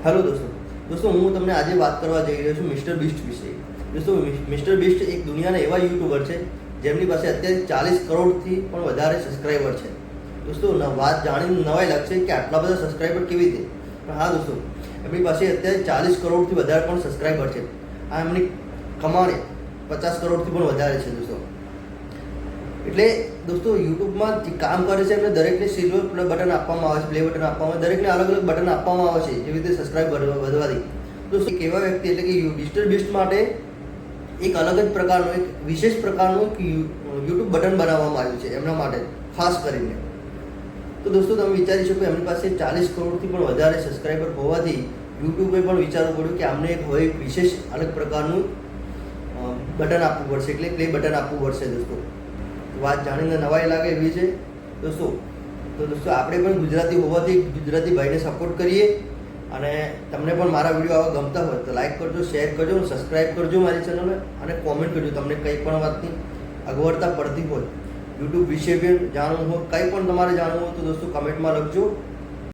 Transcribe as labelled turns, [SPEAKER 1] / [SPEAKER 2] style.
[SPEAKER 1] Hello દોસ્તો હું તમને આજે વાત કરવા જઈ રહ્યો છું મિસ્ટર બીસ્ટ વિશે. દોસ્તો મિસ્ટર બીસ્ટ એક દુનિયાના એવા યુટ્યુબર છે જેમની પાસે અત્યારે 40 કરોડથી પણ વધારે સબસ્ક્રાઈબર છે. દોસ્તો વાત જાણીને નવાઈ લાગશે કે આટલા બધા સબસ્ક્રાઈબર કેવી રીતે, પણ હા દોસ્તો, એમની પાસે અત્યારે 40 કરોડથી વધારે પણ સબસ્ક્રાઈબર છે. આ એમની કમાણી 50 કરોડથી પણ વધારે છે દોસ્તો. એટલે દોસ્તો યુટ્યુબમાં જે કામ કરે છે એમને દરેકને સિલ્વર બટન આપવામાં આવે છે, પ્લે બટન આપવામાં આવે, દરેકને અલગ અલગ બટન આપવામાં આવે છે જેવી રીતે સબસ્ક્રાઈબ વધવાથી. દોસ્તો એક એવા વ્યક્તિ એટલે કે મિસ્ટર બીસ્ટ માટે એક અલગ જ પ્રકારનું, એક વિશેષ પ્રકારનું યુટ્યુબ બટન બનાવવામાં આવ્યું છે એમના માટે ખાસ કરીને. તો દોસ્તો તમે વિચારી શકો એમની પાસે 40 કરોડથી પણ વધારે સબસ્ક્રાઈબર હોવાથી યુટ્યુબે પણ વિચારવું પડ્યું કે આમને એક હવે એક વિશેષ અલગ પ્રકારનું બટન આપવું પડશે, એટલે પ્લે બટન આપવું પડશે દોસ્તો. વાત જાણીને નવાઈ લાગે એવી છે દોસ્તો. તો દોસ્તો આપણે પણ ગુજરાતી હોવાથી ગુજરાતી ભાઈને સપોર્ટ કરીએ, અને તમને પણ મારા વિડીયો આવા ગમતા હોય તો લાઈક કરજો, શેર કરજો, સબસ્ક્રાઈબ કરજો મારી ચેનલને, અને કોમેન્ટ કરજો તમને કંઈ પણ વાતની અગવડતા પડતી હોય, યુટ્યુબ વિશે પણ જાણવું હોય, કંઈ પણ તમારે જાણવું હોય તો દોસ્તો કમેન્ટમાં લખજો.